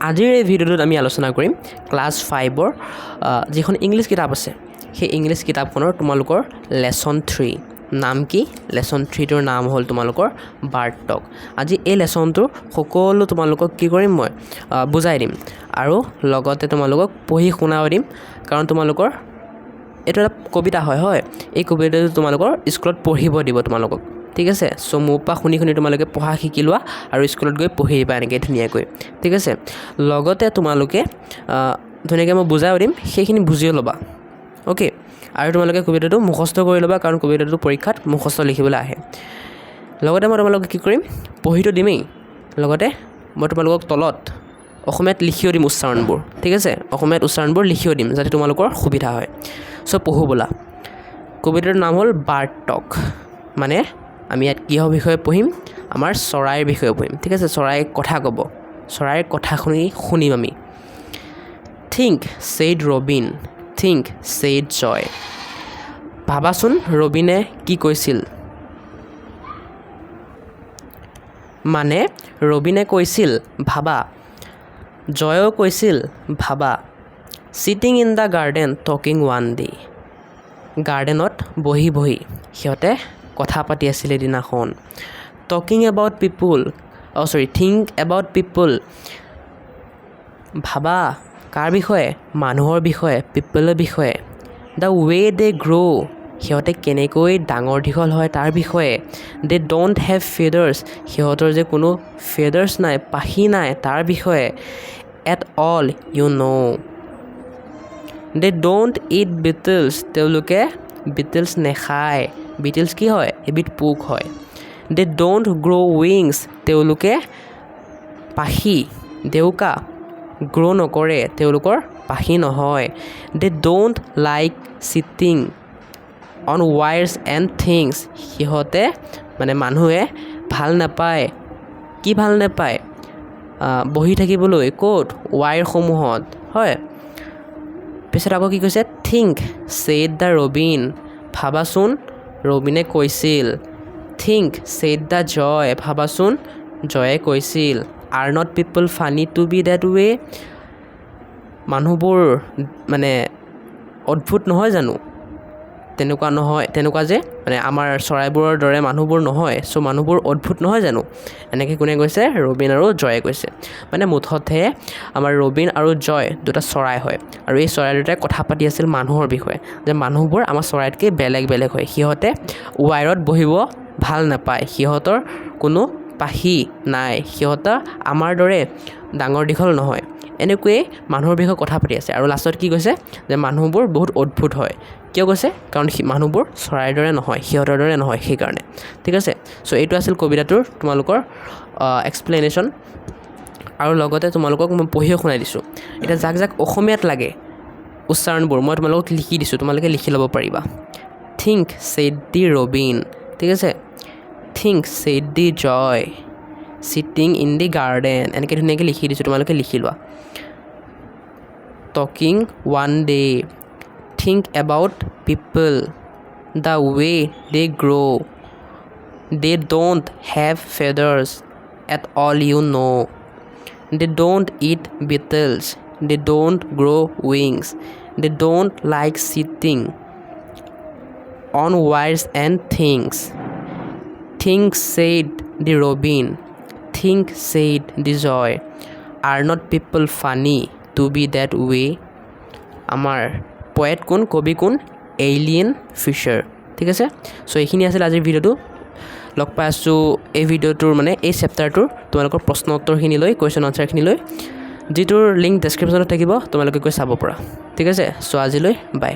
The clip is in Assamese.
আজিৰ এই ভিডিঅ'টোত আমি আলোচনা কৰিম ক্লাছ 5ৰ যিখন ইংলিছ কিতাপ আছে সেই ইংলিছ কিতাপখনৰ তোমালোকৰ লেসন 3 নাম কি লেসন 3টোৰ নাম হ'ল তোমালোকৰ বাৰ্ড টক আজি এই লেসনটো সকলো তোমালোকক কি কৰিম মই বুজাই দিম আৰু লগতে তোমালোকক পঢ়ি শুনাও দিম কাৰণ তোমালোকৰ এটা কবিতা হয় এই কবিতাটো তোমালোকৰ স্কুলত পঢ়িব দিব তোমালোকক ঠিক আছে সো মোপা শুনি তোমালোকে পঢ়া শিকি লোৱা আৰু স্কুলত গৈ পঢ়ি দিবা এনেকৈ ধুনীয়াকৈ ঠিক আছে লগতে তোমালোকে ধুনীয়াকৈ মই বুজাই দিম সেইখিনি বুজিও ল'বা ওকে আৰু তোমালোকে কবিতাটো মুখস্থ কৰি ল'বা কাৰণ কবিতাটো পৰীক্ষাত মুখস্থ লিখিবলৈ আহে লগতে মই তোমালোকক কি কৰিম পঢ়িটো দিমেই লগতে মই তোমালোকক তলত অসমীয়াত লিখিও দিম উচ্চাৰণবোৰ ঠিক আছে অসমীয়াত উচ্চাৰণবোৰ লিখিও দিম যাতে তোমালোকৰ সুবিধা হয় সো পঢ়ো বলা কবিতাৰ নাম হ'ল বাৰ্ড টক মানে আমি ইয়াত কিহৰ বিষয়ে পঢ়িম আমাৰ চৰাইৰ বিষয়ে পঢ়িম ঠিক আছে চৰাইৰ কথা ক'ব চৰাইৰ কথা শুনিম আমি think said robin think said jay ভাবাচোন ৰবিনে কি কৈছিল মানে ৰবিনে কৈছিল ভাবা জয়ও কৈছিল ভাবা sitting in the garden talking one day গাৰ্ডেনত বহি সিহঁতে কথা পাতি আছিল এদিনাখন talking about people think about people ভাবা কাৰ বিষয়ে মানুহৰ বিষয়ে পিপলৰ বিষয়ে দ্য ৱে দে গ্ৰ' সিহঁতে কেনেকৈ ডাঙৰ দীঘল হয় তাৰ বিষয়ে দে ডোণ্ট হেভ ফেডাৰ্ছ সিহঁতৰ যে কোনো ফেডাৰ্ছ নাই পাখি নাই তাৰ বিষয়ে at all you know' they don't eat beetles তেওঁলোকে বিটলছ নেখায় বিটলছ কি হয় এবিধ পোক হয় দে ডোণ্ট গ্ৰ' উইংছ তেওঁলোকে পাখি ডেউকা গ্ৰ' নকৰে তেওঁলোকৰ পাখি নহয় they don't like sitting on wires and things সিহঁতে মানে মানুহে ভাল নাপায় কি ভাল নাপায় বহি থাকিবলৈ ক'ত ৱায়াৰসমূহত হয় পিছত আকৌ কি কৈছে থিংক ছেড দ্য ৰবিন ভাবাচোন ৰবিনে কৈছিল থিংক ছেড দ্য জয় ভাবাচোন জয়ে কৈছিল are not people funny to be that way মানুহবোৰ মানে অদ্ভুত নহয় জানো তেনেকুৱা যে মানে আমাৰ চৰাইবোৰৰ দৰে মানুহবোৰ নহয় চ' মানুহবোৰ অদ্ভুত নহয় জানো এনেকৈ কোনে কৈছে ৰবিন আৰু জয়ে কৈছে মানে মুঠতে আমাৰ ৰবিন আৰু জয় দুটা চৰাই হয় আৰু এই চৰাই দুটাই কথা পাতি আছিল মানুহৰ বিষয়ে যে মানুহবোৰ আমাৰ চৰাইতকৈ বেলেগ হয় সিহঁতে ৱায়াৰত বহিব ভাল নাপায় সিহঁতৰ কোনো পাখি নাই সিহঁতৰ আমাৰ দৰে ডাঙৰ দীঘল নহয় এনেকৈয়ে মানুহৰ বিষয়ে কথা পাতি আছে আৰু লাষ্টত কি কৈছে যে মানুহবোৰ বহুত অদ্ভুত হয় কিয় কৈছে কাৰণ মানুহবোৰ চৰাইৰ দৰে নহয় সিহঁতৰ দৰে নহয় সেইকাৰণে ঠিক আছে চ' এইটো আছিল কবিতাটোৰ তোমালোকৰ এক্সপ্লেনেশ্যন আৰু লগতে তোমালোকক মই পঢ়িও শুনাই দিছোঁ এতিয়া যাক অসমীয়াত লাগে উচ্চাৰণবোৰ মই তোমালোকক লিখি দিছোঁ তোমালোকে লিখি ল'ব পাৰিবা থিংক ছেড দি ৰবিন ঠিক আছে think said the jay sitting in the garden এনেকৈ ধুনীয়াকৈ লিখি দিছোঁ তোমালোকে লিখি লোৱা talking one day think about people the way they grow' they don't have feathers at all you know' they don't eat beetles they don't grow' wings they don't like sitting on wires and things think said the robin think said the jay are not people funny to be that way আমাৰ পয়েট কোন কবি কোন এলিয়েন ফিচাৰ ঠিক আছে চ' এইখিনি আছিল আজিৰ ভিডিঅ'টো লগ পাই আছোঁ এই ভিডিঅ'টোৰ মানে এই চেপ্টাৰটোৰ তোমালোকৰ প্ৰশ্ন উত্তৰখিনি লৈ কুৱেশ্যন আনচাৰখিনি লৈ যিটোৰ লিংক ডেছক্ৰিপশ্যনত থাকিব তোমালোকে গৈ চাব পৰা ঠিক আছে চ' আজিলৈ বাই